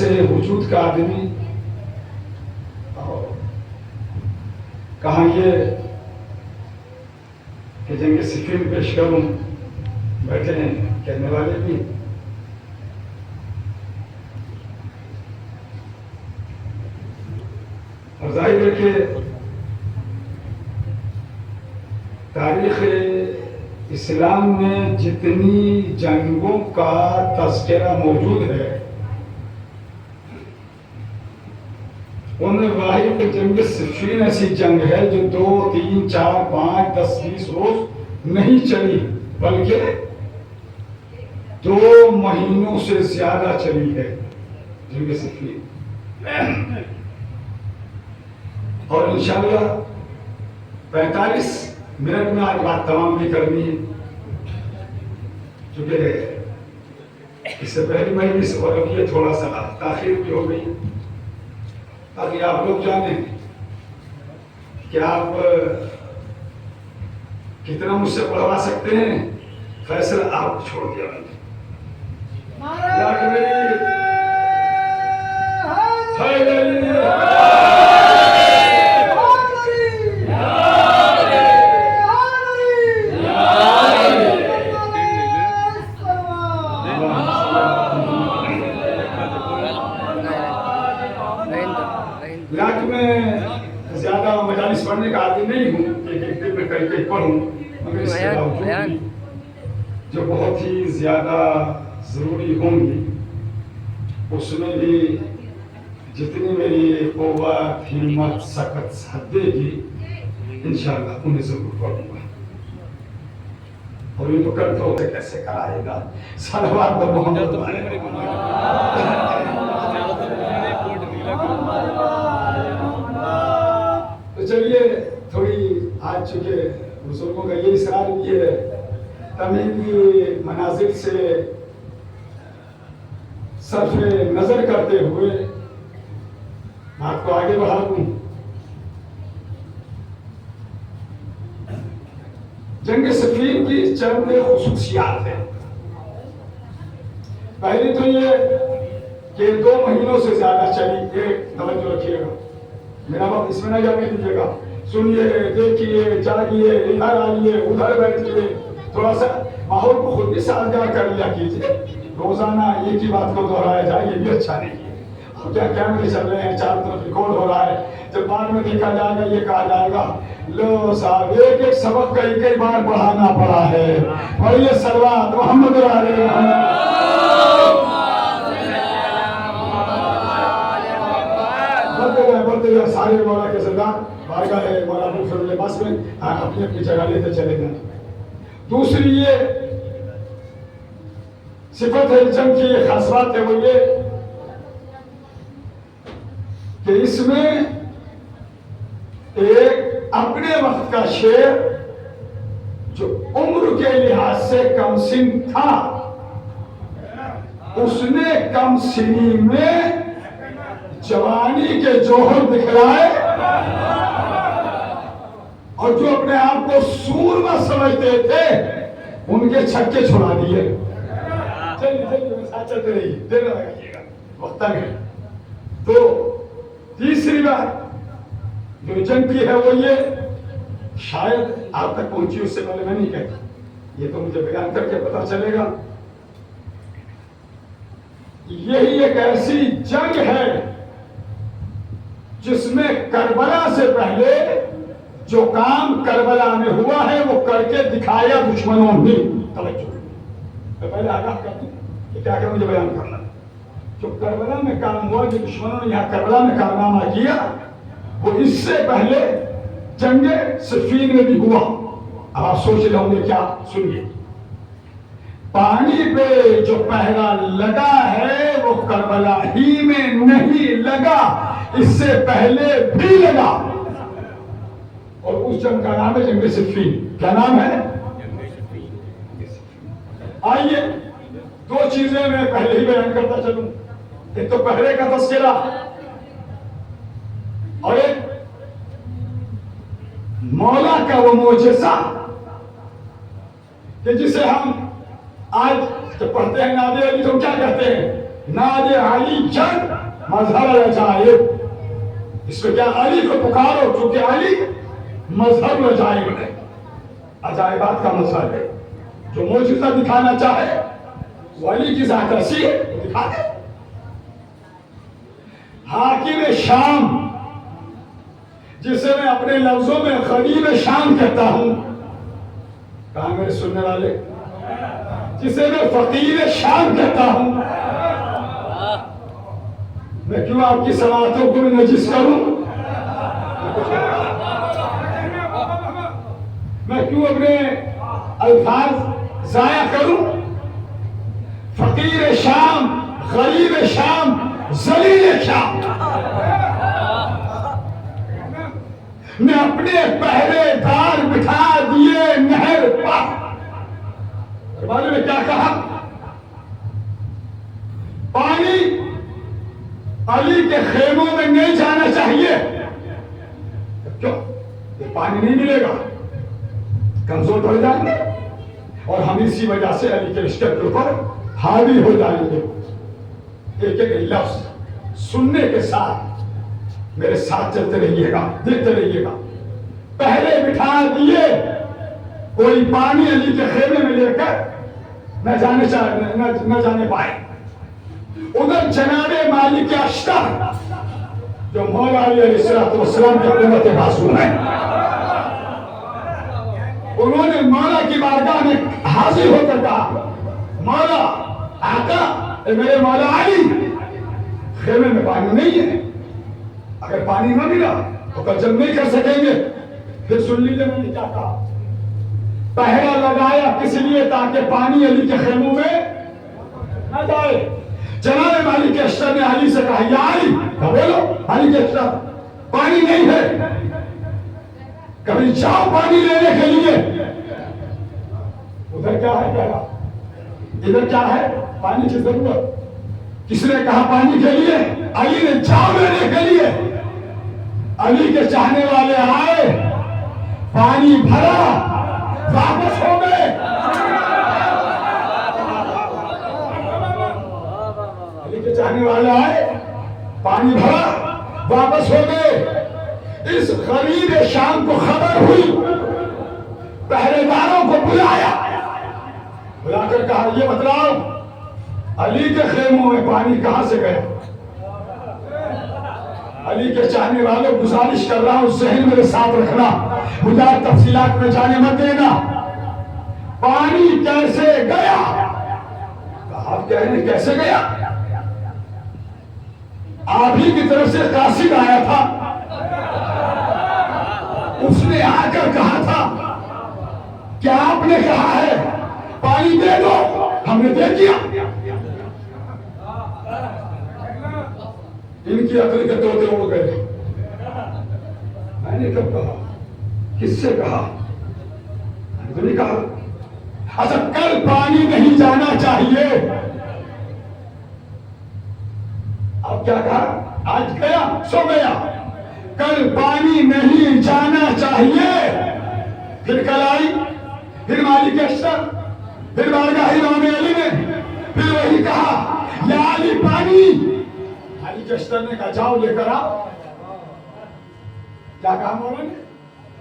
سے وجود کا آدمی کہاں یہ کہ جنگ صفین پیش کروں بیٹھے ہیں کہنے والے بھی اور ظاہر ہے کہ تاریخ اسلام میں جتنی جنگوں کا تذکرہ موجود ہے ان میں واحد جنگ صفین ایسی جنگ ہے جو 2 3 4 5 10 20 روز نہیں چلی بلکہ 2 مہینوں سے زیادہ چلی ہے جنگ صفین اور انشاءاللہ 45 منٹ میں آج بات تمام بھی کرنی ہے چونکہ اس سے پہلی مجلس اور اب یہ تھوڑا سا تاخیر بھی ہو گئی تاکہ آپ لوگ جانیں کہ آپ کتنا مجھ سے پڑھوا سکتے ہیں فیصلہ آپ چھوڑ دیا زیادہ مجالس پڑھنے کا عادی نہیں ہوں کہ ایک دن میں کئی پڑھوں مگر اس کے باوجود جو بہت ہی زیادہ ضروری ہوں گی اس میں بھی جتنی میری قوت ہمت سکت حد دے گی انشاءاللہ انہیں ضرور پڑھوں گا اور یہ تو کرتے ہوتے کیسے کرائے گا صلوات محمد تو چلیے تھوڑی آج چکے بزرگوں کا یہ اصرار بھی ہے تمیمی منازل سے صرف نظر کرتے ہوئے بات کو آگے بڑھا دوں جنگ صفین کی چند خصوصیات ہیں پہلی تو یہ کہ 2 مہینوں سے زیادہ چلی ایک توجہ رکھیے گا میرا وقت اس میں نہ جانے دیجیے گا سنیے دیکھیے جاگیے ادھر آئیے ادھر بیٹھیے تھوڑا سا ماحول کو خود بھی سازگار کر لیا کیجیے روزانہ ایک ہی بات کو دہرایا جائے یہ بھی اچھا نہیں ہے کیا کیمرے چل رہے ہیں چاروں طرف ریکارڈ ہو رہا ہے جب بعد میں دیکھا جائے گا یہ کہا جائے گا لو صاحب ایک سبق کئی بار پڑھانا پڑا ہے پڑھیے صلوات محمد علیہ بڑھتے گئے سارے مولا کے سردار بارگاہ مولا ابو فضل عباس میں اپنی اپنی جگہ لیتے چلے گئے دوسری یہ صفت ہے جنگ کی یہ خاص بات ہے وہ یہ کہ اس میں ایک اپنے وقت کا شیر جو عمر کے لحاظ سے کم سن تھا اس نے کم سنی میں جوانی کے جوہر دکھلائے اور جو اپنے آپ کو سورما سمجھتے تھے ان کے چھکے چھڑا دیے چلتے رہیے دیر نہ لگائیے گا وقت ہے تو تیسری بات جو جنگ کی ہے وہ یہ شاید آپ تک پہنچی اس سے پہلے میں نہیں کہتا یہ تو مجھے بیان کر کے پتا چلے گا یہی ایک ایسی جنگ ہے جس میں کربلا سے پہلے جو کام کربلا میں ہوا ہے وہ کر کے دکھایا دشمنوں نے توجہ میں پہلے آگاہ کر دوں کہ کیا کہ مجھے بیان کرنا جو کربلا میں کام ہوا جو دشمنوں نے یہاں کربلا میں کارنامہ کیا وہ اس سے پہلے جنگ صفین میں بھی ہوا اب آپ سوچ رہے ہوں گے کیا سنیے پانی پہ جو پہرا لگا ہے وہ کربلا ہی میں نہیں لگا اس سے پہلے بھی لگا اور اس جنگ کا نام ہے جنگ صفین کیا نام ہے آئیے 2 چیزیں میں پہلے ہی بیان کرتا چلوں ایک تو پہلے کا تذکرہ اور ایک مولا کا وہ معجزہ کہ جسے ہم آج جب پڑھتے ہیں نادر علی تو کیا کہتے ہیں نادے علی جن مظہر العجائب. اس میں کیا علی کو پکارو کیونکہ علی مظہر العجائب ہے، عجائبات کا مظہر ہے. جو معجزہ دکھانا چاہے وہ علی کی ذات ایسی ہے دکھا دے. حاکم شام جسے میں اپنے لفظوں میں غریب شام کہتا ہوں، کہاں میرے سننے والے، جسے میں فقیر شام کہتا ہوں، میں کیوں آپ کی سماعتوں کو نجس کروں؟ میں کیوں اپنے الفاظ ضائع کروں؟ فقیر شام، غریب شام، ذلیل شام. میں اپنے پہرے دار بٹھا دیے نہر پر. معلوم ہے کیا کہا؟ پانی علی کے خیموں میں نہیں جانا چاہیے. کیوں؟ یہ پانی نہیں ملے گا، کمزور پڑ جائیں گے، اور ہم اسی وجہ سے علی کے رشتے کے اوپر حاوی ہو جائیں گے. ایک ایک لفظ سننے کے ساتھ میرے ساتھ چلتے رہیے گا، دیکھتے رہیے گا. پہلے بٹھا دیے کوئی پانی علی کے خیمے میں لے کر نہ جانے پائے. ادھر جناب مالک اشتر جو مولا علی علیہ السلام کے قوت بازو ہیں، انہوں نے مولا کی بارگاہ میں حاضر ہو کر کہا، مولا آقا، اے میرے مولا علی، خیمے میں پانی نہیں ہے، اگر پانی نہ ملا تو قجم نہیں کر سکیں گے. پھر سن لیجیے میں نے کیا کہا. پہرا لگایا کس لیے؟ تاکہ پانی علی کے خیموں میں نہ جائے. جناب مالک اشتر نے علی سے کہا، یا علی، بولو مالک اشتر، پانی نہیں ہے، کبھی جاؤ پانی لینے کے لیے. ادھر کیا ہے کہا، ادھر کیا ہے؟ پانی کی ضرورت. کس نے کہا پانی کے لیے؟ علی نے جاؤ لینے کے لیے. علی کے چاہنے والے آئے، پانی بھرا، واپس ہو گئے. علی کے چاہنے والے آئے، پانی بھرا، واپس ہو گئے. اس غریب شام کو خبر ہوئی، پہرے داروں کو بلایا، بلا کر کہا، یہ بتلاؤ علی کے خیموں میں پانی کہاں سے گیا؟ علی کے چاہنے والوں گزارش کر رہا ہوں، ذہن میرے ساتھ رکھنا، مجھے تفصیلات میں جانے مت دینا. پانی کیسے گیا؟ آپ کہہ رہے کیسے گیا؟ آپ ہی کی طرف سے قاصد آیا تھا، اس نے آ کر کہا تھا، کیا آپ نے کہا ہے پانی دے دو؟ ہم نے دے دیا. ان کی عقل کے طوطے اڑ گئے. میں نے کب کہا؟ کس سے کہا؟ میں نے نہیں کہا. اچھا کل پانی نہیں جانا چاہیے، اب کیا کہا؟ آج گیا سو گیا. کل پانی نہیں جانا چاہیے. پھر کل آئی، پھر مالک اشتر، پھر بارگاہ امام علی نے پھر وہی کہا، یا علی پانی. مالک اشتر نے کہا جاؤ لے کر آؤ. کیا کہا مولا نے؟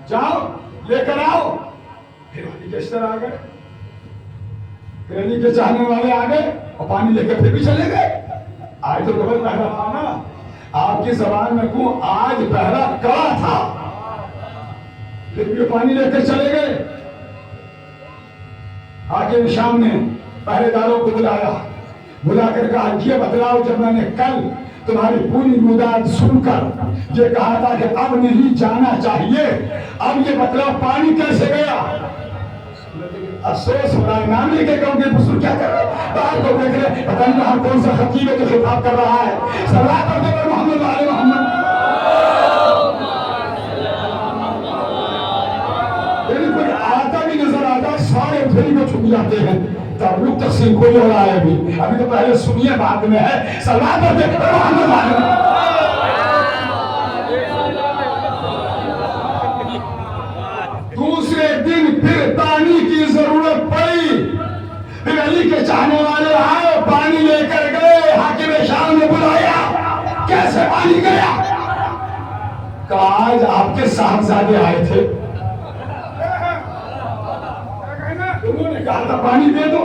جاؤ لے کر آؤ. پھر مالک اشتر آ گئے، پھر علی کے چاہنے والے آ گئے اور پانی لے کر پھر بھی چلے گئے. آج تو قبل پہلا تھا نا، آپ کی زبان میں کہوں آج پہلا کڑا تھا، پھر بھی پانی لے کر چلے گئے. حاکم شام نے پہرے داروں کو بلایا، بلا کر کہا، یہ بتلاؤ جب میں نے کل تمہاری پوری مدعا سن کر یہ کہا تھا کہ اب نہیں جانا چاہیے، اب یہ بتلاؤ پانی کیسے گیا؟ افسوس ہو رہا ہے، نام لے کے کہوں گے بزرگ کیا کر رہے باہر کو دیکھ رہے، پتہ نہیں ہم کون سا خطیب ہے جو خطاب کر رہا ہے. صلوات پڑھتے پر محمد وعلی محمد. بالکل آتا بھی نظر آتا، سارے دھڑی کو چھپ جاتے ہیں. تعلق تقسیم کوئی ہو رہا ہے ابھی تو پہلے سنیے بعد میں ہے. صلوات پڑھتے پر محمد وعلی محمد. دوسرے دن پھر پانی کی ضرورت پڑی، پھر علی کے چاہنے والے آئے، پانی لے کر گئے. حاکم شام نے بلایا، کیسے پانی گیا؟ کہا آج آپ کے صاحبزادے آئے تھے، انہوں نے کہا تھا پانی دے دو،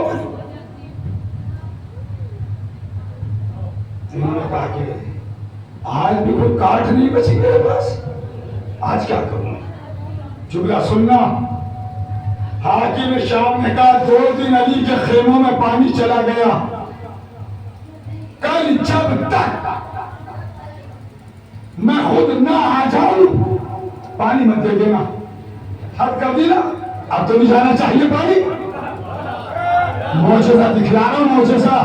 انہوں نے کہا کہ آج بھی کوئی کاٹ نہیں بچی میرے پاس، آج کیا کروں؟ جملہ سننا، حاکم شام نے کہا 2 دن علی کے خیموں میں پانی چلا گیا، کل جب تک میں خود نہ آ جاؤں پانی مت دے دینا۔ حد کر دی نا، اب تو نہیں جانا چاہیے پانی، معجزہ دکھلا رہا ہوں، معجزہ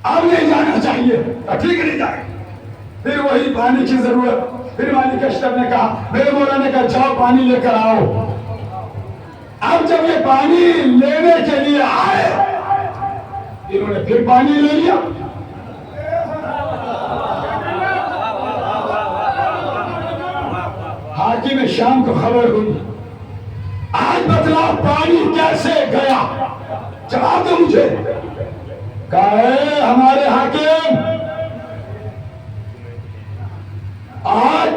اب نہیں جانا چاہیے، ٹھیک ہے نہیں جائے۔ پھر وہی پانی کی ضرورت، پھر مالک اشرف نے کہا، میرے مولا نے کہا جاؤ پانی لے کر آؤ۔ اب جب یہ پانی لینے کے لیے آئے، انہوں نے پھر پانی لے لیا۔ حاکم شام کو خبر ہوئی، آج بتلاؤ پانی کیسے گیا، جواب دو مجھے۔ کہا ہے ہمارے حاکم، آج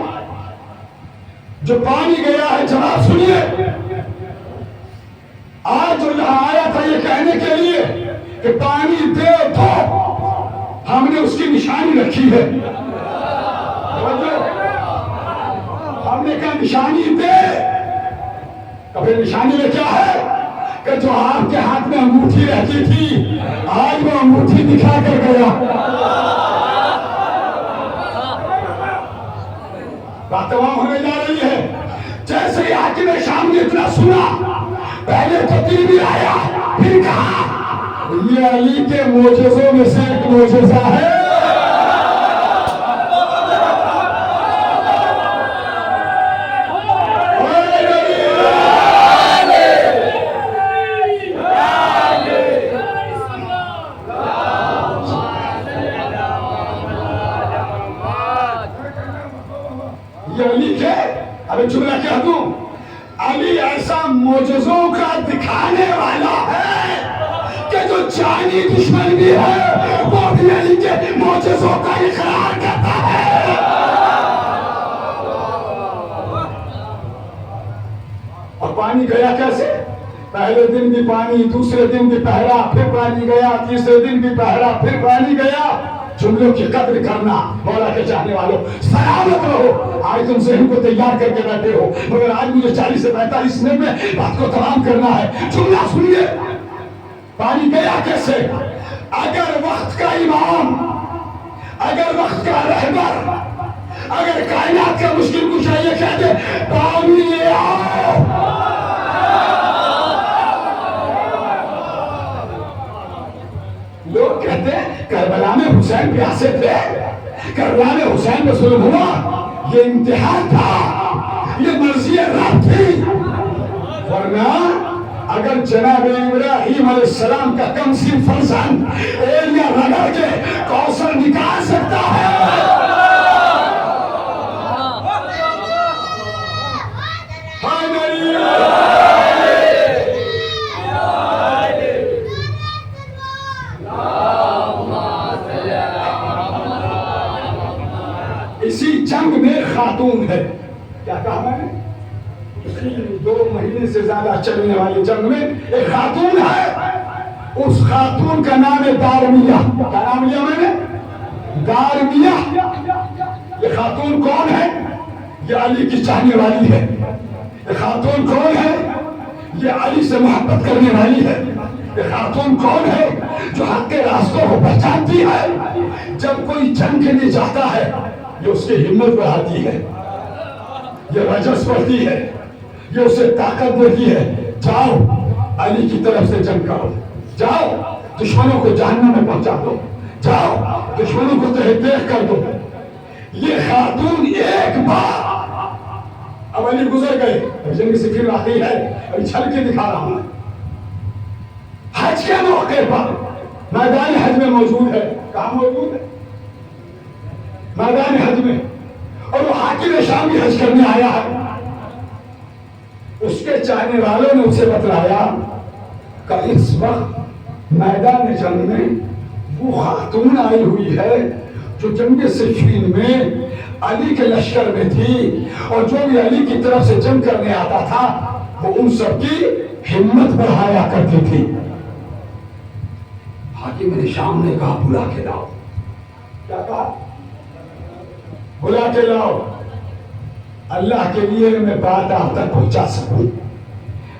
جو پانی گیا ہے، جواب سنیے، آج جو یہاں آیا تھا یہ کہنے کے لیے کہ پانی دے دو، ہم نے اس کی نشانی رکھی ہے، ہم نے کہا نشانی دے، کبھی نشانی میں کیا ہے کہ جو آپ کے ہاتھ میں انگوٹھی رہتی تھی، آج وہ انگوٹھی دکھا کر گیا۔ بات تمام ہونے جا رہی ہے۔ جیسے ہی حاکم شام نے اتنا سنا، پہلے تو دل بھی آیا، پھر کہا یہ علی کے معجزوں میں سے ایک معجزہ ہے۔ جملہ کہہ دوں، علی ایسا معجزوں کا دکھانے والا ہے کہ جو جانی دشمن بھی ہے وہ بھی علی کے معجزوں کا اقرار کرتا ہے۔ اور پانی گیا کیسے؟ پہلے دن بھی پانی، دوسرے دن بھی پہرا، پھر پانی گیا، تیسرے دن بھی پہرا، پھر پانی گیا۔ جملوں کی قدر کرنا، مولا کے چاہنے والوں سلامت رہو۔ آج تم ذہن کو تیار کر کے بیٹھے ہو، مگر آج مجھے 40 سے 45 منٹ میں بات کو تمام کرنا ہے۔ جملہ سنیے، پانی گیا کیسے؟ اگر وقت کا امام، اگر وقت کا رہبر، اگر کائنات کا مشکل کشا یہ کہہ دے پانی لے آؤ، لوگ کہتے ہیں کربلا میں حسین پیاسے تھے، کربلا میں حسین پہ ظلم ہوا، یہ امتحان تھا، یہ مرضی رب تھی، ورنہ اگر جناب ابراہیم علیہ السلام کا کمسن فرزند ایلیا رگڑ کے کوثر نکال سکتا ہے، اسی جنگ میں خاتون ہے، کیا کہا میں نے؟ 2 مہینے سے زیادہ چلنے والی جنگ میں ایک خاتون ہے، اس خاتون کا نام ہے دارمیہ۔ کیا نام لیا میں نے؟ دارمیہ۔ یہ خاتون کون ہے؟ یہ علی کی چاہنے والی ہے۔ یہ خاتون کون ہے؟ یہ علی سے محبت کرنے والی ہے۔ یہ خاتون کون ہے؟ جو حق کے راستوں کو پہچانتی ہے، جب کوئی جنگ کے لیے جاتا ہے یہ اس کی ہمت بڑھاتی ہے، یہ رجس بڑھتی ہے، یہ اسے طاقت دیتی ہے۔ جاؤ علی کی طرف سے جنگ کرو، جاؤ دشمنوں کو جہنم میں پہنچا دو، جاؤ دشمنوں کو تہہ دیکھ کر دو۔ یہ خاتون ایک بار، اب علی گزر گئے، جنگ صفین واقعی ہے، ابھی چھل کے دکھا رہا ہوں، حج کے موقع پر میدان حج میں موجود ہے۔ کہاں موجود ہے؟ میدان حج میں، اور وہ حاکم شام بھی حج کرنے آیا ہے۔ اس کے چاہنے والوں نے اسے بتلایا کہ اس وقت میدان جنگ میں وہ خاتون آئی ہوئی ہے جو جنگ صفین میں علی کے لشکر میں تھی، اور جو بھی علی کی طرف سے جنگ کرنے آتا تھا وہ ان سب کی ہمت بڑھایا کرتی تھی۔ حاکم شام نے کہا بلا کے لاؤ۔ کیا کہا؟ بلا کے لاؤ، اللہ کے لیے میں بات آپ تک پہنچا سکوں۔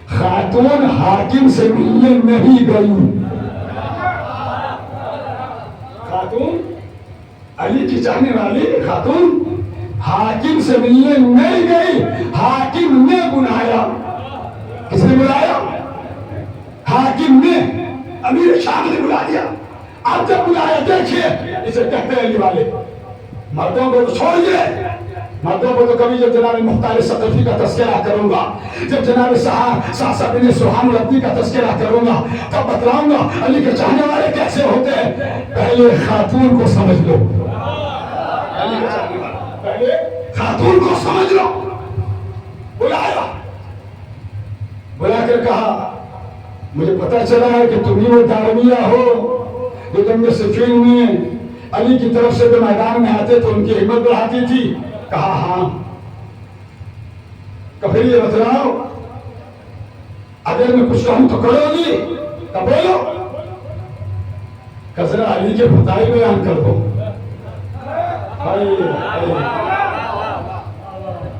خاتون حاکم سے ملنے نہیں گئی، خاتون علی کی چاہنے والی خاتون حاکم سے ملنے نہیں گئی، حاکم نے بلایا۔ کس نے بلایا؟ حاکم نے، امیر شام نے بلا دیا۔ اب جب بلایا، دیکھیے اسے کہتے ہیں علی والے، مردوں کو تو چھوڑیے، مردوں کو تو کبھی جب جناب مختار ثقفی کا تذکرہ کروں گا، جب جناب صاحب بن سبحان العبدی کا تذکرہ کروں گا، تب بتلاؤں گا علی کے چاہنے والے کیسے ہوتے ہیں۔ پہلے خاتون کو سمجھ لو، علی کے چاہنے والے پہلے خاتون کو سمجھ لو۔ بلایا، بلا کر کہا مجھے پتہ چلا ہے کہ تم ہی وہ دارمیہ ہو جو جنگ صفین میں علی کی طرف سے جو میدان میں آتے تو ان کی ہمت بڑھاتی تھی۔ کہا ہاں۔ کہ پھر یہ بتلاؤ اگر میں کچھ کہوں تو کرو گی؟ کہ بولو، کہ ذرا علی کے فضائل بیان کر دو۔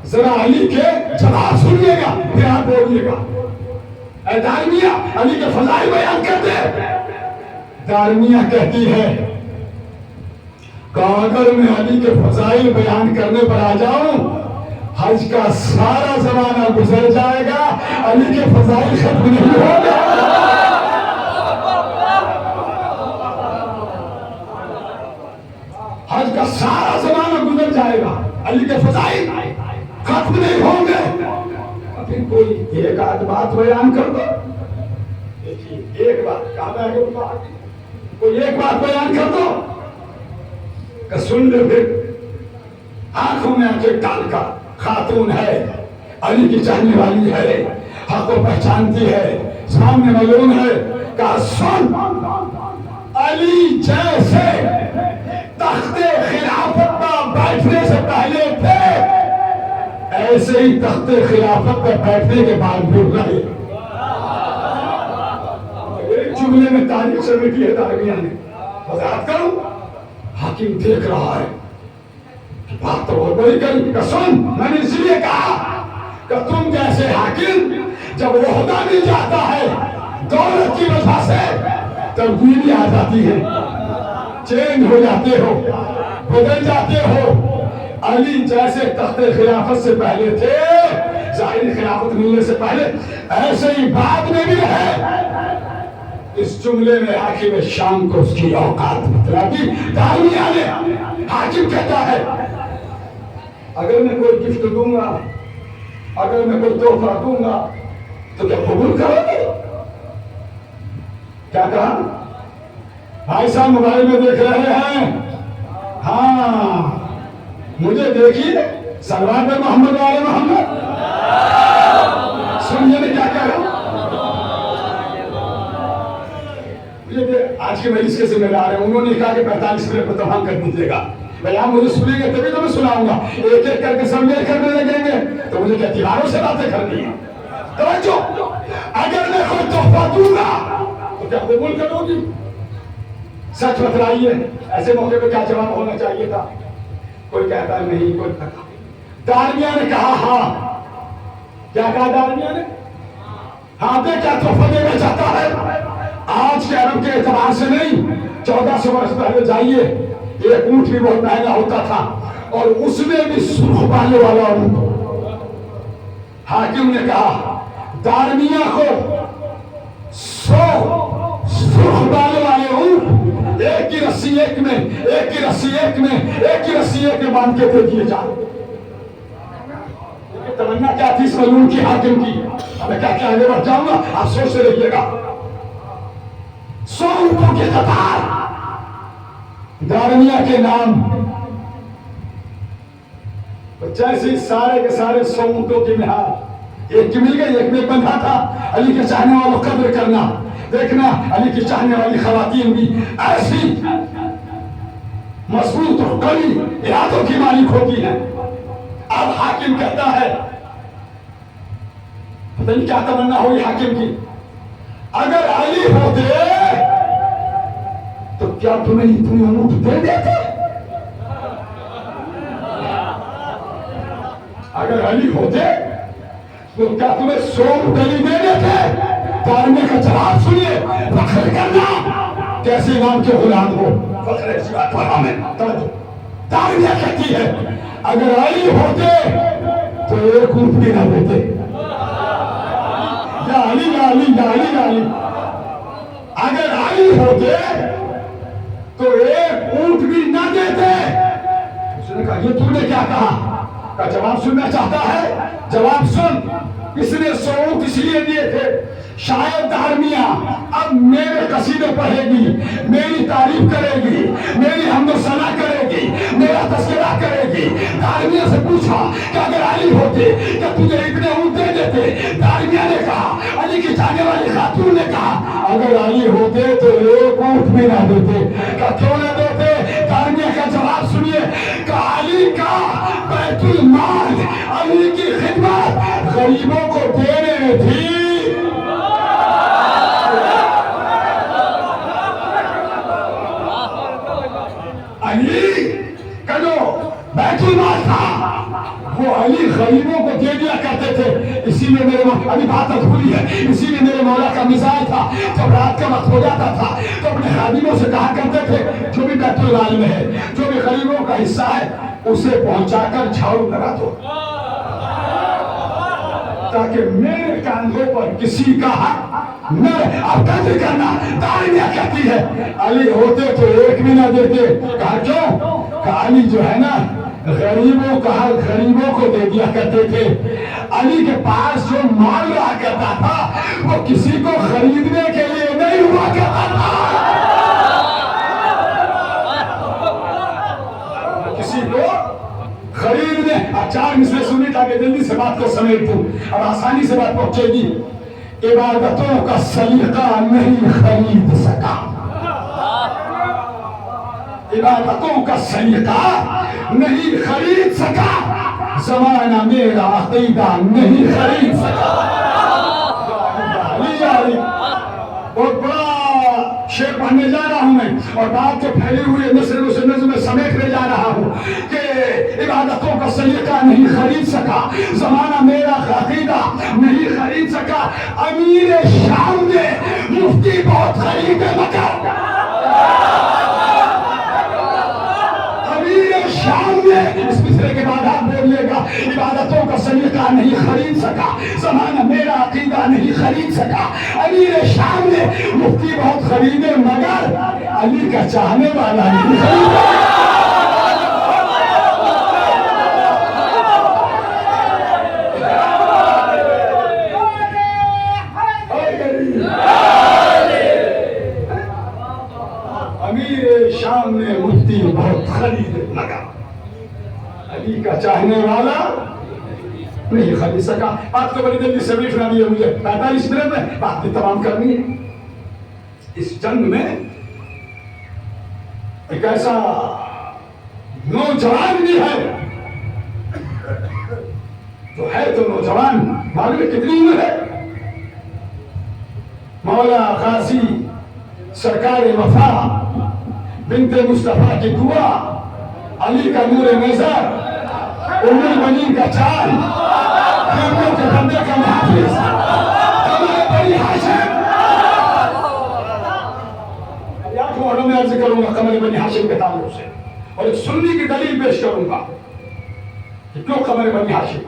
ذرا علی کے جواب سنیے گا پھر آپ بولیے گا۔ اے دارمیہ علی کے فضائل بیان کر دے۔ دارمیہ کہتی ہے کہ اگر میں علی کے فضائل بیان کرنے پر آ جاؤں حج کا سارا زمانہ گزر جائے گا، علی کے فضائل ختم نہیں ہوگا۔ حج کا سارا زمانہ گزر جائے گا، علی کے فضائل ختم نہیں ہوں گے۔ پھر کوئی ایک آدھ بات بیان کر دو۔ دیکھیے ایک بات کہا ہے، کوئی ایک بات بیان کر دو کہ سن لے۔ پھر آنکھوں میں آنکھیں ڈال کر خاتون ہے، علی کی چاہنے والی ہے، حق کو پہچانتی ہے، سامنے معلوم ہے کہ سن، علی جیسے تخت خلافت پر بیٹھنے سے پہلے تھے ایسے ہی تخت خلافت پر بیٹھنے کے بعد بھی رہے۔ ایک جملے میں تاریخ سے مٹی ہے دارمیہ نے۔ وضاحت کروں، حاکم دیکھ رہا ہے کہ بات تو بہت بڑی کری کہ سن، میں نے اس لیے کہا کہ تم جیسے حاکم جب عہدہ مل جاتا ہے دولت کی وجہ سے تبدیلی آ جاتی ہے، چینج ہو جاتے ہو، بدل جاتے ہو۔ علی جیسے تخت خلافت سے پہلے تھے، ظاہری خلافت ملنے سے پہلے، ایسے ہی بعد میں بھی ہے۔ اس جملے میں حاکم شام کو اس کی اوقات بتلا دی۔ دارمیہ نے، حاکم کہتا ہے اگر میں کوئی گفٹ دوں گا، اگر میں کوئی تحفہ دوں گا تو کیا قبول کرو گے؟ کیا کہا؟ بھائی صاحب موبائل میں دیکھ رہے ہیں؟ ہاں مجھے دیکھیے، صلوات محمد والے محمد۔ سنیے میں کیا کہہ رہا ہوں۔ آج کے مجلس کے ذمہ دار ہیں، انہوں نے کہا کہ 45 منٹ میں تمام کر دیجیے گا۔ بھئی آپ مجھے سنیں گے تبھی تو میں سناؤں گا، ایک ایک کر کے سب میل کرنے لگیں گے تو مجھے کیا تیوہاروں سے باتیں کرنی ہیں؟ توجہ، اگر میں کوئی تحفہ دوں گا تو کیا قبول کرو گی؟ سچ بتلائیے، ایسے موقع پہ کیا جواب ہونا چاہیے تھا؟ کوئی کہتا نہیں، کوئی کہتا۔ دارمیہ نے کہا ہاں۔ کیا کہا دارمیہ نے؟ ہاں دے، کیا تحفہ دینا چاہتا ہے؟ آج کے عرب کے اعتبار سے نہیں، 1400 برس پہلے جائیے، ایک اونٹ بھی بہت مہنگا ہوتا تھا اور اس میں بھی سرخ بالوں والا اونٹ۔ حاکم نے کہا دارمیہ کو 100 سرخ بالوں والے اونٹ ایک کی رسی ایک میں، ایک کی رسی ایک میں، ایک کی رسی ایک میں باندھ کے دے دیے جائیں۔ تمنا کیا تھی اس ملعون کی حاکم کی؟ میں کیا کیا آگے بڑھ جاؤں گا، آپ سوچتے رہیے گا۔ 100 اونٹوں کے قطار دارمیہ کے نام، جیسے سارے کے سارے 100 اونٹوں کی مہار، ایک کی مل گئی، ایک میں بندھا تھا۔ علی کے چاہنے والوں قدر کرنا، دیکھنا علی کی چاہنے والی خواتین بھی ایسی مضبوط اور قوی ارادوں کی مالک ہوتی ہیں. اب حاکم کہتا ہے، پتہ نہیں کیا تمنا ہوئی حاکم کی، اگر علی ہوتے تو کیا تمہیں اتنی اونٹ دے دیتے؟ اگر علی ہوتے تو کیا تمہیں 100 اونٹنی دے دیتے؟ تارنے کا جواب سنیے، فخر کرنا کیسے امام کے غلام ہو، فخر ایسی بات پر ہمیں تارنیہ کہتی ہے اگر علی ہوتے تو 1 اونٹ بھی نہ دیتے. یا علی یا علی یا علی یا علی، اگر علی ہوتے تو 1 اونٹ بھی نہ دیتے. اس نے کہا یہ تو نے کیا کہا؟ کا جواب سننا چاہتا ہے؟ جواب سن. اس نے 100 اونٹ اس لیے دیے تھے شاید دارمیہ اب میرے قصیدے پڑھے گی، میری تعریف کرے گی، میری حمد و ثنا کرے گی، میرا تذکرہ کرے گی. دارمیہ سے پوچھا کہ اگر علی ہوتے کیا تجھے اتنے اونٹ دے دیتے؟ دارمیہ نے کہا، علی کی جانے والی خاتون نے کہا اگر علی ہوتے تو 1 اونٹ بھی نہ دیتے. کہ کیوں نہ دیتے؟ دارمیہ کا جواب سنیے کہ علی کا بیت المال، علی کی خدمت غریبوں کو دینے میں تھی. علی کا جو بیت المال تھا وہ علی غریبوں کو دے دیا کرتے تھے. اسی لیے میرے مولا، ابھی بات ادھوری ہے، اسی لیے میرے مولا کا مزاج تھا جب رات کا وقت ہو جاتا تھا تو اپنے خادموں سے کہا کرتے تھے جو بھی بیت المال میں ہے، جو بھی غریبوں کا حصہ ہے اسے پہنچا کر جھاڑو لگا دو، تاکہ میرے کاندھوں پر کسی کا حق نہ رہے. اب قدر کرنا. دارمیہ کہتی ہے علی ہوتے تو 1 بھی نہ دیتے. کہا کیوں؟ کہ علی جو ہے نا غریبوں کا حق غریبوں کو دے دیا کرتے تھے. علی کے پاس جو مال رہا کرتا تھا وہ کسی کو خریدنے کے لیے نہیں ہوا کرتا تھا، کسی کو خریدنے. اب 4 مثلیں سنی تاکہ جلدی سے بات کو سمیٹ دوں، اب آسانی سے بات پہنچے گی. عبادتوں کا سلیقہ نہیں خرید سکا، عبادتوں کا سلیقہ نہیں خرید سکا، زمانہ میرا عقیدہ نہیں خرید سکا. اور بڑا شعر پڑھنے جا رہا ہوں میں، اور بات جو پھیلی ہوئی نثر نظم میں سمیٹنے جا رہا ہوں کہ عبادتوں کا سلیقہ نہیں خرید سکا، زمانہ میرا عقیدہ نہیں خرید سکا. امیر شام نے مفتی بہت خریدے مگر امیر شام نے، اس مصرے کے بعد آپ بولیے گا، عبادتوں کا سلیقہ نہیں خرید سکا، زمانہ میرا عقیدہ نہیں خرید سکا. امیر شام نے مفتی بہت خریدے مگر علی کا چاہنے والا نہیں خریدا. امیر شام نے مفتی بہت خریدے مگر علی کا چاہنے والا نہیں خرید سکا. بات کو بڑی جلدی سمیٹنا بھی ہے مجھے، 45 منٹ میں بات بھی تمام کرنی ہے. اس جنگ میں ایک ایسا نوجوان بھی ہے جو ہے تو نوجوان، معلوم ہے کتنی عمر ہے؟ مولا غازی سرکار وفا بنت مصطفیٰ کی دعا، علی کا نور نظر، ام المؤمنین کا چاند، خیموں کے بندے کا محافظ، قمر بنی ہاشم. آٹھ محرم میں عرض کروں گا قمر بنی ہاشم کے تعلق سے، اور ایک سنی کی دلیل پیش کروں گا کہ کیوں قمر بنی ہاشم.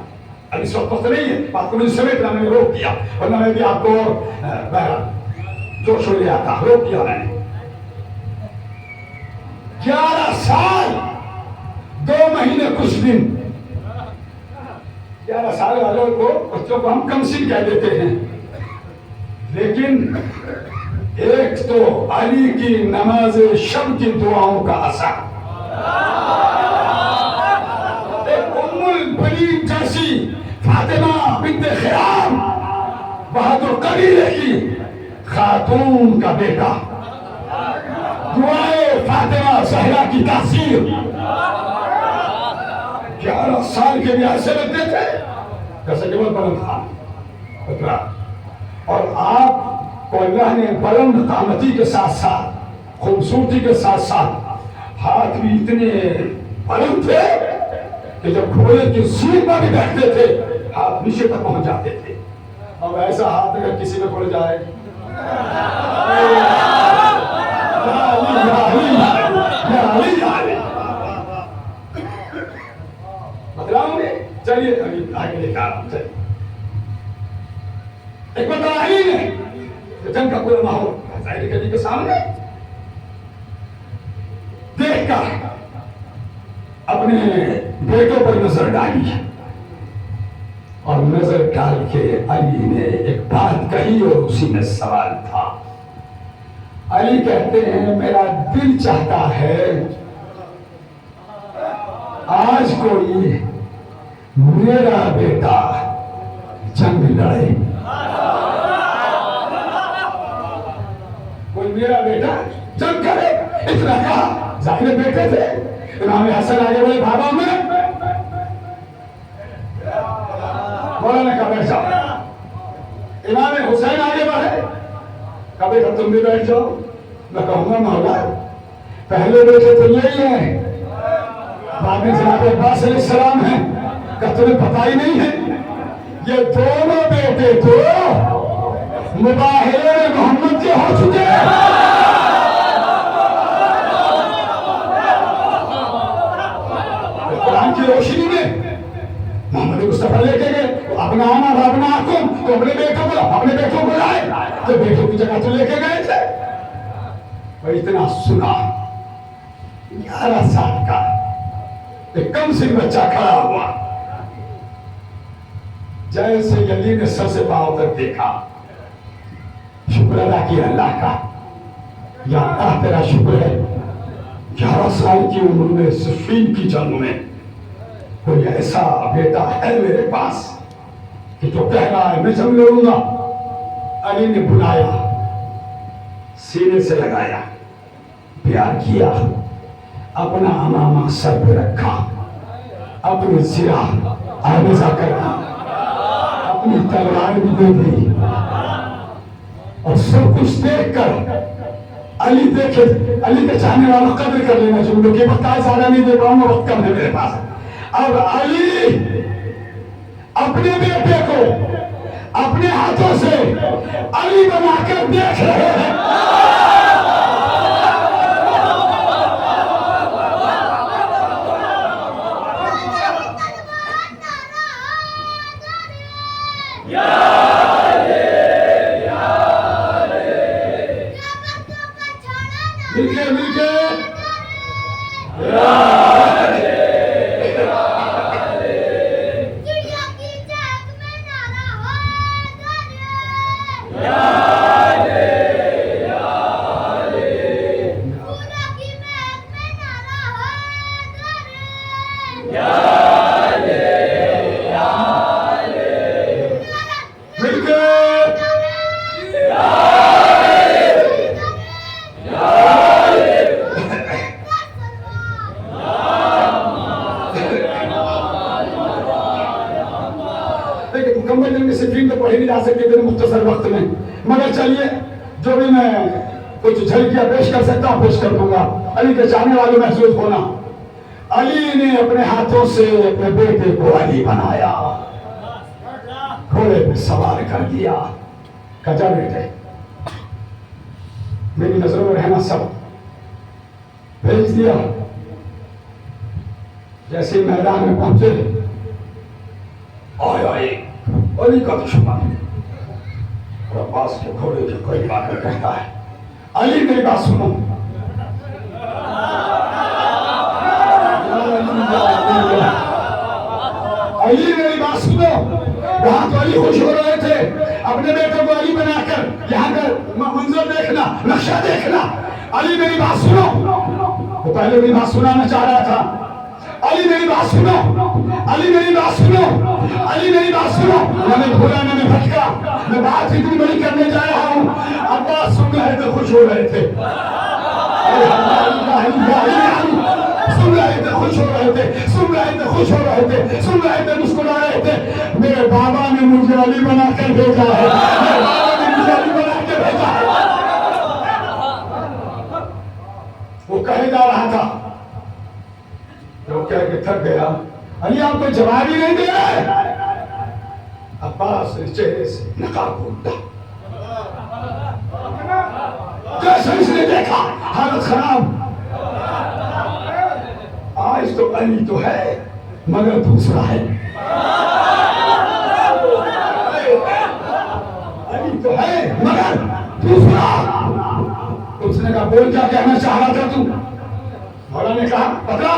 اب اس وقت نہیں ہے، بات کو مجھے سمیٹنا میں نے روک دیا، ورنہ میں بھی آپ کو بہرحال جوش ہو لیا تھا، روک دیا میں نے. 11 سال 2 مہینے کچھ دن، 11 سال والوں کو بچوں کو ہم کم سن کہہ دیتے ہیں، لیکن ایک تو علی کی نماز شب کی دعاؤں کا اثر، ایک ام البنین جیسی فاطمہ بنت خیام بہادر قبیلے کی خاتون کا بیٹا، دعائے فاطمہ زہرا کی تاثیر، 11 سال کے بھی ایسے لگتے تھے جیسے جبل بلند تھا، اور آپ کو اللہ نے بلند قامتی کے ساتھ ساتھ خوبصورتی کے ساتھ ساتھ ہاتھ بھی اتنے بلند تھے کہ جب گھوڑے کی سیٹ پر بھی بیٹھتے تھے ہاتھ نیچے تک پہنچ جاتے تھے. اب ایسا ہاتھ اگر کسی میں کھل جائے، بتلاؤں گے. چلیے ابھی آگے لے کے آ رہا ہوں. چلیے ایک بار علی نے جنگ کا پورا ماحول ظاہر کبھی کے سامنے دیکھ کر اپنے بیٹوں پر نظر ڈالی، اور نظر ڈال کے علی نے ایک بات کہی اور اسی میں سوال تھا. علی کہتے ہیں میرا دل چاہتا ہے آج کوئی میرا بیٹا جنگ لڑے، کوئی میرا بیٹا جنگ کرے. اتنا کہا، ظاہر بیٹے تھے. امام حسن آگے بڑھے، بابا میں مولانا کہا بیٹھ جاؤ. امام حسین آگے بڑھے، کہا بیٹا تم بھی بیٹھ جاؤ. میں کہوں گا مولا پہلے بیٹے تو یہی ہیں، بعد میں جناب عباس علیہ السلام ہیں، کہ تمہیں پتہ ہی نہیں ہے یہ دونوں بیٹے تو مباہلے محمد کے ہو چکے ہیں. قرآن کی روشنی میں محمد مصطفیٰ لے کے گئے اپنا آنا رابنا آکم، تو اپنے بیٹوں کو لائے تو بیٹوں کی جگہ تو لے کے گئے تھے. اور اتنا سنا 11 سال کا ایک کم سن بچہ کھڑا ہوا، جیسے علی نے سر سے پاؤں تک دیکھا، شکر ادا کیا اللہ کا، یا اللہ تیرا شکر ہے 11 سال کی عمر میں صفین کی جنگ میں کوئی ایسا بیٹا ہے میرے پاس کہ جو کہہ رہا ہے میں جنگ لڑوں گا. علی نے بلایا، سینے سے لگایا، پیار کیا، اپنا امامہ سر پہ رکھا، اپنی زرہ آویزہ کرا، اپنی تلوار بھی دے دی، اور سب کچھ دیکھ کر علی دیکھے، علی کے چاہنے والا قدر کر لینا چاہیے کہ وقت زیادہ نہیں دے پاؤں گا، وقت کم ہے میرے پاس. اب علی اپنے بیٹے کو اپنے ہاتھوں سے علی بنا کر دیکھ رہے ہیں. مختصر وقت میں مگر چلیے جو بھی میں کچھ جھلکیاں پیش کر سکتا ہوں پیش کر دوں گا. علی کے چاہنے والے محسوس ہونا، علی نے اپنے ہاتھوں سے اپنے بیٹے کو علی بنایا، گھوڑے پہ سوار کر دیا، کہا جا بیٹے میری نظروں میں رہنا، سب بھیج دیا. جیسے میدان میں پہنچے آیا ایک علی کا دشمن اور عباس کے گھوڑے کے قریب آ کر کہتا ہے علی میری بات سنو. علی میری بات سنو. وہاں تو علی خوش ہو رہے تھے اپنے بیٹے کو علی بنا کر، یہاں کا منظر دیکھنا، نقشہ دیکھنا. علی میری بات سنو. وہ پہلے میری بات سنانا چاہ رہا تھا. علی میری بات سنو، علی میری بات سنو، علی میری بات سنو، میں نے بھولا، میں نے بھٹکا، میں بات اتنی بڑی کرنے جا رہا ہوں. عباس سن رہے تھے، خوش ہو رہے تھے. سن رہے تھے، خوش ہو رہے تھے، سن رہے تھے، خوش ہو رہے تھے، سن رہے تھے، مسکرا رہے تھے. میرے بابا نے مجھے علی بنا کر بھیجا ہے، میرے بابا نے مجھے علی بنا کے بھیجا ہے. وہ کہے جا رہا تھا، وہ کہہ کے تھک گیا. علی آپ کو جواب ہی نہیں دے رہے. عباس نے چہرے سے نقاب اٹھا. جیسے اس نے دیکھا حالت خراب. آج تو علی تو ہے مگر دوسرا ہے. علی تو ہے مگر دوسرا. اس نے کہا بول کیا کہنا چاہ رہا تھا تو؟ مولا نے کہا بتلا.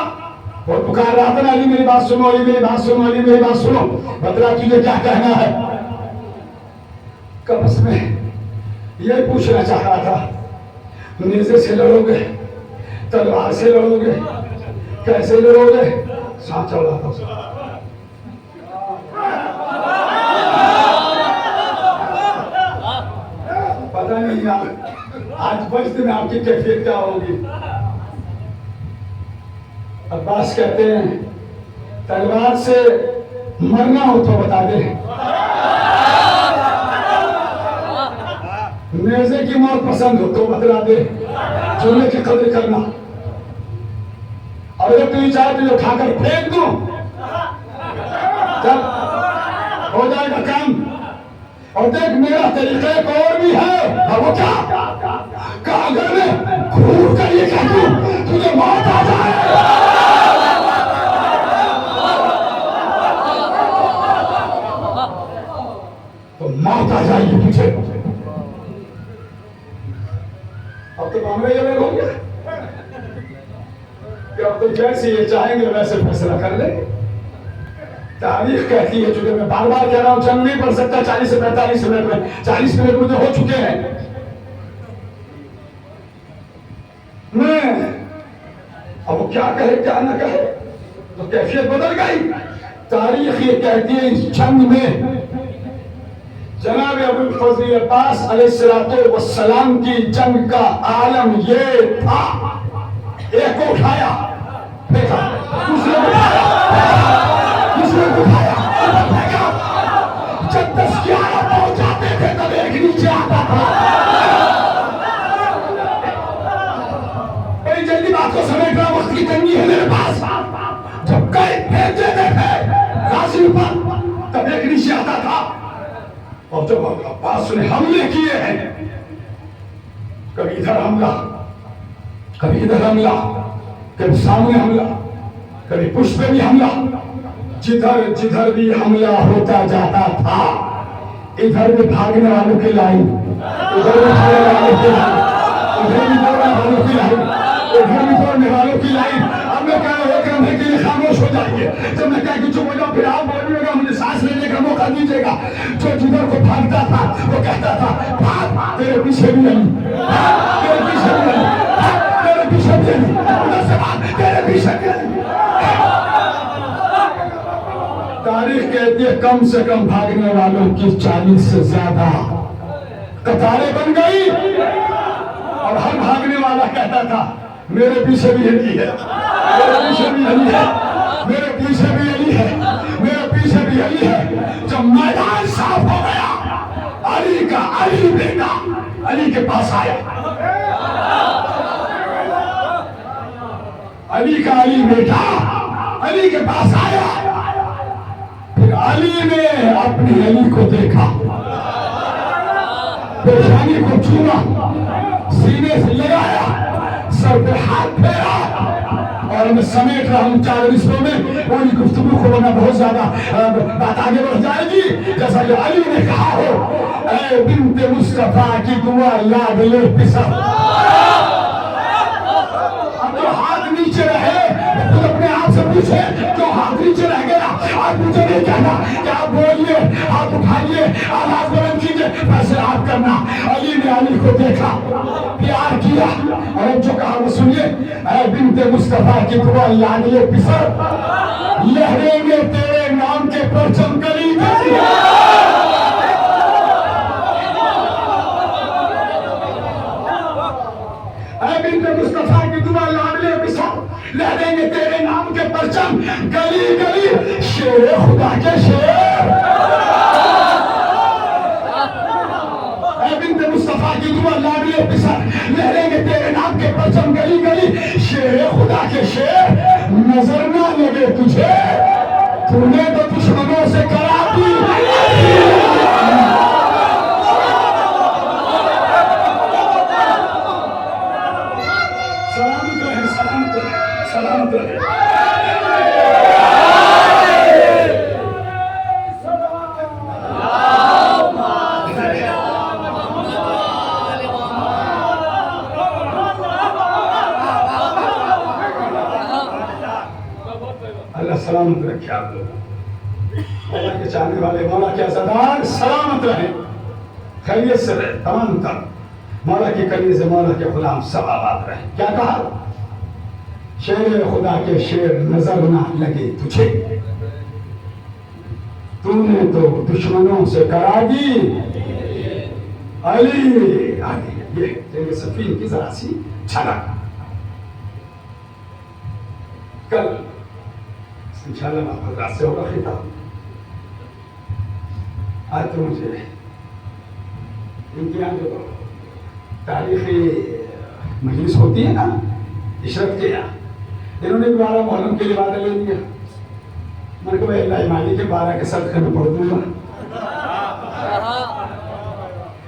وہ پکار رہا تھا نا علی میری بات سنو، علی میری بات سنو، علی میری بات سنو، بتلا تجھے کیا کہنا ہے. کب اس میں یہ پوچھنا چاہ رہا تھا نیزے سے لڑو گے، تلوار سے لڑو گے، کیسے لڑو گے؟ سانپ چل رہا تھا. پتہ نہیں آج بجت میں آپ کی کیفیت کیا ہوگی. عباس کہتے ہیں تلوار سے مرنا ہو تو بتا دے، نیزے کی موت پسند ہو تو بتلا دے، چولہے کی قدر کرنا. اور اگر تو چاہے تو اٹھا کر پھینک دوں، جب ہو جائے گا کام. اور دیکھ میرا طریقہ ایک اور بھی ہے. اور وہ کیا کہ اگر میں گھور کر یہ کہہ دوں تجھے موت آ جائے، تو موت آ جائے گی تجھے. اب تو معاملہ یہ ہو گیا کہ اب تو جیسے یہ چاہیں گے ویسے فیصلہ کر لیں. تاریخ کہتی ہے، چونکہ میں بار بار کہہ رہا ہوں جنگ نہیں پڑ سکتا 40 سے 45 منٹ میں. 40 منٹ مجھے ہو چکے ہیں. میں اب وہ کیا کہے کیا نہ کہے تو کیفیت بدل گئی. تاریخ یہ کہتی ہے اس جنگ میں جناب ابو الفضل عباس علیہ السلام کی جنگ کا عالم یہ تھا. ایک کو اٹھایا پھینکا، دوسرے کو اٹھایا پھینکا، دوسرے کو اٹھایا پھینکا. جب 10-11 پہنچ جاتے تھے تب ایک نیچے آتا تھا. بڑی جلدی بات کو سمیٹ رہا، وقت کی تنگی ہے میرے پاس. جب کئی پھینک دیتے تھے غازی پر تب ایک نیچے آتا تھا. اور جب عباس نے حملے کیے ہیں، کبھی ادھر حملہ، کبھی ادھر حملہ، کبھی سامنے حملہ، کبھی پشت پہ بھی حملہ. جدھر جدھر بھی حملہ ہوتا جاتا تھا ادھر بھی بھاگنے والوں کی لائن، ادھر بھی بھاگنے والوں کی لائن، ادھر بھی دوڑنے والوں کی لائن، ادھر بھی دوڑنے والوں کی لائن. اب میں کہہ رہا ہوں ایک لمحے کے لیے خاموش ہو جائیے. جب میں کہہ کہ چپ ہو جاؤ پھر آپ بولیے گا، مجھے سانس لینے کا موقع دیجیے گا. جو جدھر کو بھاگتا تھا وہ کہتا تھا بھاگ، تیرے پیچھے بھی علی، تیرے پیچھے بھی علی، تیرے پیچھے بھی علی، ادھر سے بھاگ، تیرے پیچھے بھی علی. تاریخ کہتی ہے کم سے کم بھاگنے والوں کی 40 سے زیادہ قطاریں بن گئی. اور ہر بھاگنے والا کہتا تھا میرے پیچھے بھی علی ہے، میرے پیچھے بھی علی ہے، میرے پیچھے بھی علی ہے، میرے پیچھے بھی علی ہے. جب میدان صاف ہو گیا علی کا علی بیٹا علی کے پاس آیا. علی کا علی بیٹا علی کے پاس آیا. پھر علی نے اپنی علی کو دیکھا، پیشانی کو چوما، سینے سے لگایا، سر پہ ہاتھ پھیرا. اور میں سمیٹ رہا ہوں 4 حصوں میں، پوری گفتگو کو ورنہ بہت زیادہ بات آگے بڑھ جائے گی. جیسا کہ علی نے کہا ہو اے بنت مصطفیٰ کی دعا یاد لے پسر. اب جو ہاتھ نیچے رہے خود اپنے آپ سے پوچھے جو ہاتھ نیچے رہ گیا آپ مجھے نہیں کہنا کہ آپ بولیے ہاتھ اٹھائیے آواز بلند کیجیے فیصلہ آپ کرنا علی نے علی کو دیکھا پیار کیا اور جو کہا وہ سنیے اے بنت مصطفیٰ کی دعا لاڈلے پسر لہریں گے تیرے نام کے پرچم گلی گلی اے بنت مصطفیٰ کی دعا لاڈلے پسر لہریں گے تیرے نام کے پرچم گلی گلی شیر خدا کے شیر اے بنت مصطفیٰ کی دعا لاڈلے پسر لہریں گے تیرے نام کے پرچم گلی گلی شیر خدا کے شیر نظر نہ لگے تجھے تو نے تو دشمنوں سے کرا دی سلامت رہے سلامت رہے سلامت رہے اللہ سلامت رکھے آپ لوگ مولا کے چاہنے والے مولا کے عزادار سلامت رہے خیریت سے رہے تمام تر مولا کی کلی سے مولا کے غلام سب آباد رہے کیا کہا شیر خدا کے شیر نظر نہ لگے تجھے تو نے تو دشمنوں سے کرا دی علی علی یہ تیرے سفین کی ذرا سی چھلک کل انشاءاللہ حضرات سے ہوگا خطاب آج تو مجھے ان کی یہاں جو تاریخی مجلس ہوتی ہے نا عشرت کے یہاں انہوں نے 12 محرم کے لیے وعدہ لے لیا میں نے کہا اللہ مالی کے 12 کے صدقے میں پڑھ دوں گا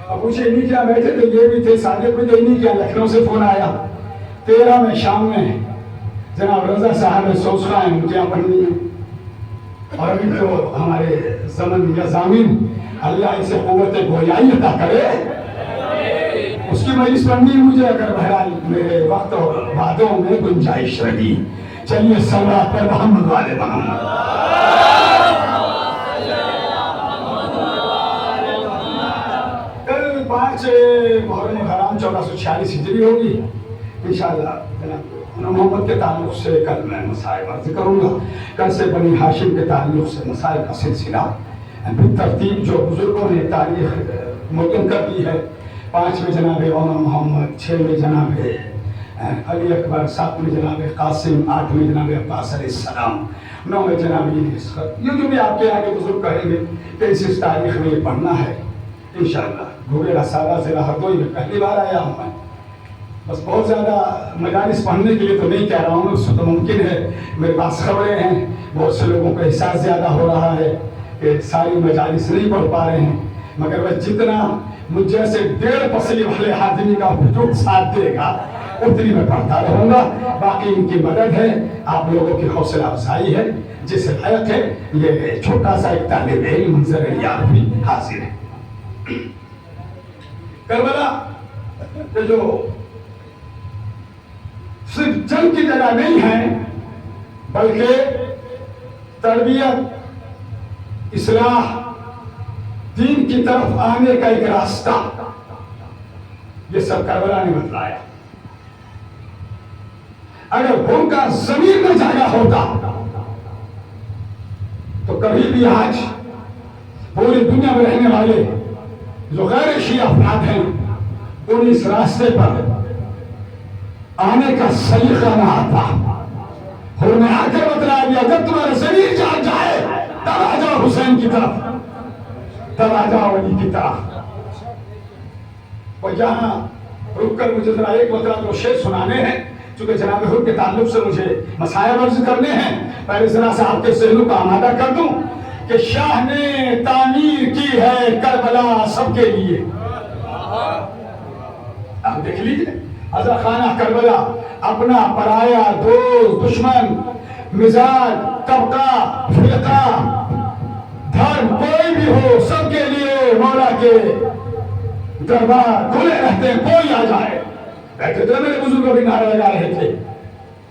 اب پوچھے انہی کیا بیٹھے تھے یہ بھی تھے صادق بھی تھے انہی کیا لکھنؤ سے فون آیا 13 میں شام میں جناب رضا صاحب سوسرا ہیں ان کے یہاں پڑھنی ہے اور ابھی تو ہمارے زمن یا زامین اللہ اسے قوت گویائی عطا کرے اس کی مجلس پڑھنی مجھے اگر بہرحال میرے وقت اور وعدوں میں گنجائش رہی چلیے صلوات پر محمد والے محمد کل 5 محرم حرام 1446 ہجری ہوگی انشاءاللہ جناب محمد کے تعلق سے کل میں مسائل عرض کروں گا کل سے بنی ہاشم کے تعلق سے مسائل کا سلسلہ ترتیب جو بزرگوں نے تاریخ متن کر دی ہے 5 میں جناب عمر محمد 6 میں جناب علی اکبر 7 میں جناب قاسم 8 میں جناب عباس علیہ السلام 9 میں جناب یہ جو بھی آپ کے آگے بزرگ کہیں گے کہ اس تاریخ میں یہ پڑھنا ہے انشاءاللہ گھوڑے سارا ضلع ہردوئی میں پہلی بار آیا ہوں میں بس بہت زیادہ مجالس پڑھنے کے لیے تو نہیں کہہ رہا ہوں اس تو ممکن ہے میرے پاس خبریں ہیں بہت سے لوگوں کا احساس زیادہ ہو رہا ہے کہ ساری مجالس نہیں پڑھ پا رہے ہیں مگر بس جتنا مجھ جیسے 1.5 پسلی والے آدمی کا وجود ساتھ دے گا اتنی میں پڑھتا رہوں گا باقی ان کی مدد ہے آپ لوگوں کی حوصلہ افزائی ہے جس لائق ہے یہ چھوٹا سا ایک طالب علم منظر یار بھی حاضر ہے کربلا کہ جو صرف جنگ کی جگہ نہیں ہے بلکہ تربیت اصلاح دین کی طرف آنے کا ایک راستہ یہ سب کربلا نے بتلایا اگر ان کا زمین میں جاگا ہوتا تو کبھی بھی آج پوری دنیا میں رہنے والے جو غیر شیعہ افراد ہیں ان اس راستے پر آنے کا سلیقہ نہ آتا اور میں آ کر بتلا دیا جب تمہارا زمین جاگ جائے تب آ جاؤ حسین کی طرف تب آ جاؤ علی کی طرف اور یہاں رک کر مجھے ذرا ایک بتلا دو شعر سنانے ہیں چونکہ جناب حر کے تعلق سے مجھے مسائل عرض کرنے ہیں پہلے ذرا سا آپ کے ذہنوں کا آمادہ کر دوں کہ شاہ نے تعمیر کی ہے کربلا سب کے لیے آپ دیکھ لیجئے حضرت خانہ کربلا اپنا پرایا دوست دشمن مزاج طبقہ فرقہ دھرم کوئی بھی ہو سب کے لیے مولا کے دربار کھلے رہتے ہیں کوئی آ جائے بیٹھے تھے میرے بزرگ بھی نعرہ لگا رہے تھے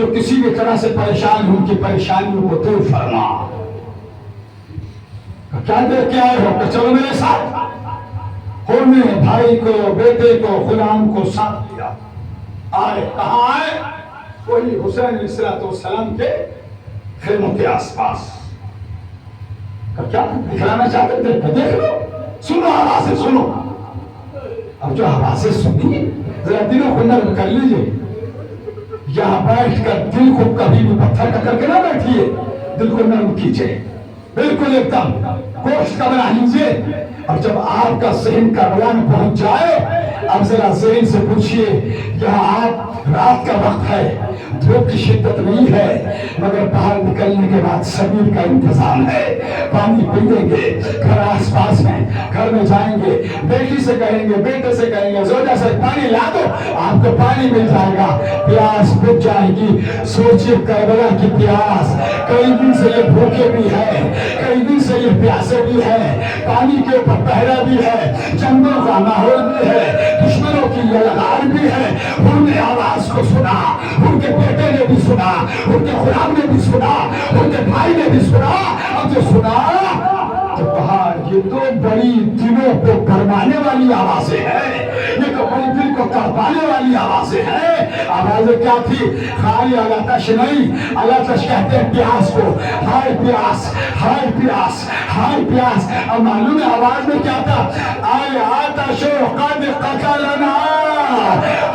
جو کسی بھی طرح سے پریشان ہوں ان کی پریشانیوں کو دور فرما. کیا دے کے آئے ہو کہ چلو میرے ساتھ. ہونے بھائی کو بیٹے کو غلام کو ساتھ لیا آئے. کہاں آئے؟ وہی حسین علیہ السلام کے خیموں کے آس پاس. کیا دکھلانا چاہتے تھے؟ دیکھ لو، سنو آوازیں سنو. اب جو آوازیں سنی ذرا دلوں کو نرم کر لیجیے. یہاں بیٹھ کر دل کو کبھی بھی پتھر کا کر کے نہ بیٹھیے، دل کو نرم کیجیے، بالکل ایک دم گوشت کا بنا لیجیے. اور جب آپ کا ذہن کربلا میں پہنچ جائے اب ذرا ذہن سے پوچھئے یہاں آپ رات کا وقت ہے، دھوپ کی شدت نہیں ہے، مگر باہر نکلنے کے بعد سبیل کا انتظام ہے. پانی پیئیں گے، گھر آس پاس ہیں، گھر میں جائیں گے، بیٹی سے کہیں گے، بیٹے سے کہیں گے زوجہ سے پانی لا دو، آپ کو پانی مل جائے گا، پیاس بجھ جائے گی. سوچئے کربلا کی پیاس، کئی دن سے یہ بھوکے بھی ہے، کئی دن سے یہ پیاسے بھی ہے، پانی کے اوپر پہرا بھی ہے، جنگوں کا ماحول بھی ہے، دشمنوں کی للکار بھی ہے. انہوں نے آواز کو سنا، ان کے بیٹے نے بھی سنا، ان کے غلام نے بھی سنا، ان کے بھائی نے بھی سنا. اب جو سنا تو کہا یہ تو بڑی دلوں کو گرمانے والی آوازیں ہیں، یہ تو بڑی دل کو تڑپانے والی آوازیں ہیں. آوازیں کیا تھی؟ خالی اللہ تش نہیں، اللہ تش کہتے ہیں پیاس کو، ہائے پیاس، ہائے پیاس، ہائے پیاس. اب معلوم ہے آواز میں کیا تھا؟ آئے آتش قد قتلنا،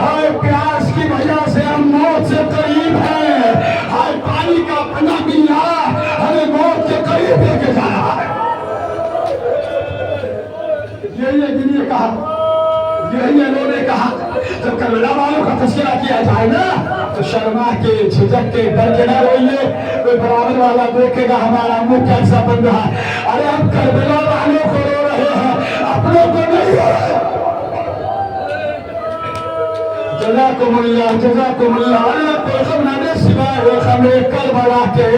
ہائے پیاس کی وجہ سے ہم موت سے قریب ہیں، ہائے پانی کا پناہ ملنا ہمیں موت کے قریب لے کے جا رہا ہے. یہی ہے کہا، یہی انہوں نے کہا. جب کربلا والوں کا تذکرہ کیا جائے نا تو شرما کے، جھجک کے، ڈر کے نہ روئیے. کوئی برابر والا دیکھے گا ہمارا منہ کیسا بن رہا ہے. ارے ہم کربلا والوں کو رو رہے ہیں، اپنوں کو نہیں رو رہے. جزاکم اللہ، جزاکم اللہ. اللہ کو غم نہ سوائے غم کربلا کے.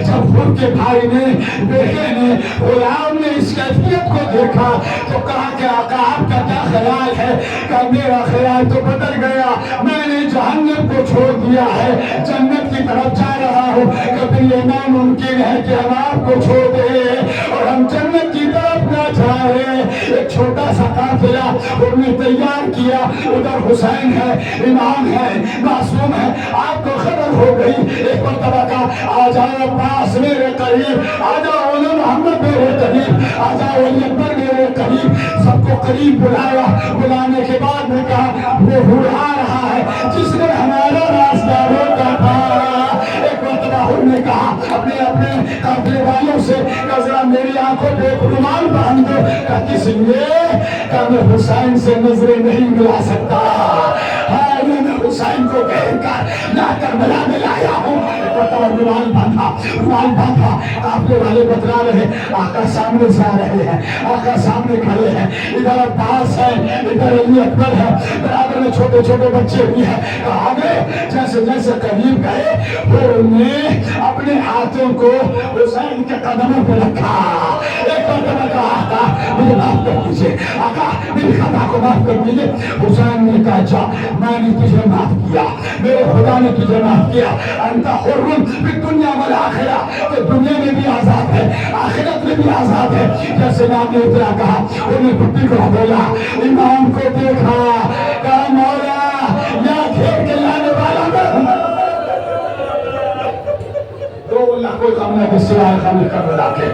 جب خود کے بھائی نے، بیٹے نے، غلام نے اس کیفیت کو دیکھا تو کہا کہ آقا آپ کا کیا خیال ہے؟ کہ میرا خیال تو بدل گیا، میں نے جہنم کو چھوڑ دیا ہے، جنت کی طرف جا رہا ہوں. کبھی یہ ناممکن ہے کہ ہم آپ کو چھوڑ دیں اور ہم جنت کی طرف نہ جائیں. ایک چھوٹا سا قافلہ انہوں نے تیار کیا. ادھر حسین ہے، امام ہے، معصوم ہے. آپ کو خبر ہو گئی ایک مرتبہ کا آ جاؤ پاس میرے قریب، آ جاؤ اولی محمد میرے قریب، آ جاؤ ولی اکبر میرے قریب. سب کو قریب بلایا. بلانے کے بعد میں کہا وہ ہوا رہا ہے جس نے ہمارا راستہ روکا تھا. ایک مرتبہ انہوں نے کہا اپنے اپنے قافلے والوں سے کہ ذرا میری آنکھوں پہ رومال باندھ دو. کہ کس لیے؟ کہ میں حسین سے نظریں نہیں ملا سکتا. میں حسین کو کہہ کر لا کربلا میں لایا ہوں. رومال باندھا، رومال باندھا. قافلے والے بتلا رہے آقا سامنے سے آ رہے ہیں، آقا سامنے کھڑے ہیں. ادھر عباس ہے، ادھر علی اکبر ہے، برابر میں چھوٹے چھوٹے بچے بھی ہیں. آگے جیسے جیسے قریب گئے وہ نے اپنے ہاتھوں کو حسین کے قدموں پہ رکھا. ایک مرتبہ کہا آقا مجھے معاف کر دیجئے، آقا میری خطا کو معاف کر دیجئے. حسین نے کہا جا میں نے تجھے معاف کیا، میرے خدا نے تجھے معاف کیا. انت حر فی الدنیا والآخرہ، تو دنیا میں بھی آزاد ہے، آخرت میں بھی آزاد ہے. جیسے نام نے اتنا کہا انہیں پٹی کو بولا، امام کو دیکھا، کہا مولا یا گھیر کے لانے والا میں تو اللہ کوئی غم نہ سوائے غم کربلا کے.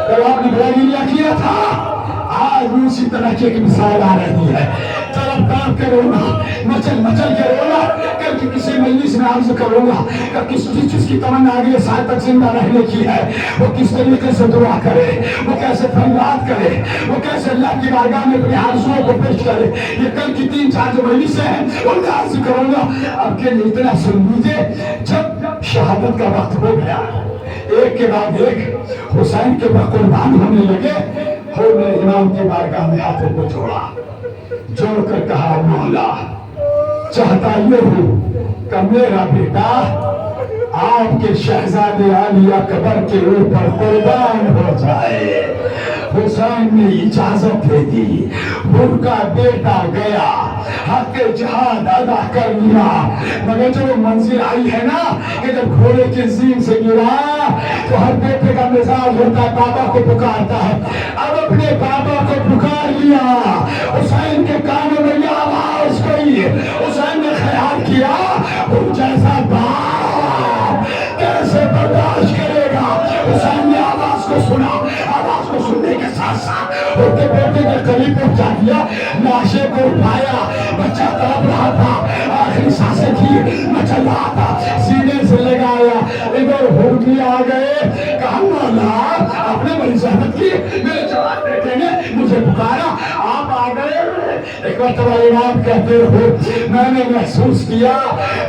جب آپ نے بلاغیریہ کیا تھا آج بھی اسی طرح کی ایک مثال آ رہی ہے. طرف کام کے رونا، مچل مچل کے رونا. کل کی کسی مجلس میں عرض کروں گا کہ کس چیز کی تمنا اگلے سال تک زندہ رہنے کی ہے، وہ کس طریقے سے دعا کرے، وہ کیسے فریاد کرے، وہ کیسے اللہ کی بارگاہ میں اپنے آرزوؤں کو پیش کرے. یہ کل کی 3-4 جو مجلسیں ہیں ان کا عرض کروں گا. اب کے لیے اتنا سن لیجیے، جب شہادت کا وقت ہو گیا ایک کے بعد ایک حسین کے بعد قربان ہونے لگے، اور میں امام کی بارگاہ میں ہاتھوں کو جوڑا، جوڑ کر کہا مولا چاہتا یہ ہوں کہ میرا بیٹا آپ کے شہزادے علی اکبر کے اوپر قربان ہو جائے. حسین نے اجازت دے دی. ان کا بیٹا گیا حق جہاد ادا کر لیا، مگر جو منزل آئی ہے نا کہ جب گھوڑے کی زین سے گرا تو ہر بیٹے کا مزاج ہوتا ہے بابا کو پکارتا ہے، اب اپنے بابا کو پکار لیا، حسین کے کانوں میں یہ آواز گئی، حسین نے خیال کیا وہ جیسا باپ کیسے برداشت کرے گا، حسین نے آواز کو سنا، آواز کو سننے کے ساتھ ساتھ ان کے بیٹے کے قریب پہنچا دیا، لاشے کو اٹھایا، بچہ تڑپ رہا تھا، آخری سانسیں تھی، مچل رہا تھا، سینے سے لگایا، ادھر ہرمی آ گئے، کہا مولا آپ نے بڑی زحمت کی، میرے جوان بیٹے نے مجھے پکارا، آپ آ گئے۔ ایک مرتبہ امام کہتے ہو میں نے محسوس کیا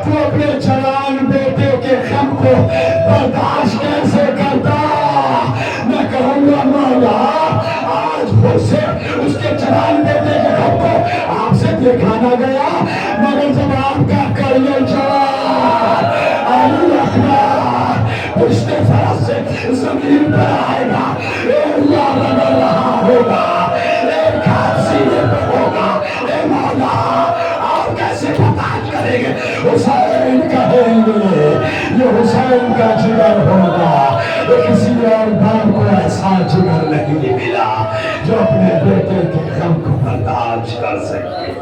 تو اپنے جوان بیٹے کے غم کو برداشت کیسے کرتا، میں کہوں گا مولا آج پھر سے اس کے جوان بیٹے کے غم کو آپ سے دیکھا نہ گیا، مگر جب آپ کا کریے جوان علی اکبر پشت فرس سے زمین پر آئے گا، اللہ رگڑ رہا ہوگا، ایک ہاتھ سینے پہ ہوگا، اے مولا آپ کیسے برداشت کریں گے، حسین کہیں گے یہ حسین کا جگر ہوگا، کسی اور باپ کو ایسا جگر نہیں ملا جو اپنے بیٹے کے غم کو برداشت کر سکے۔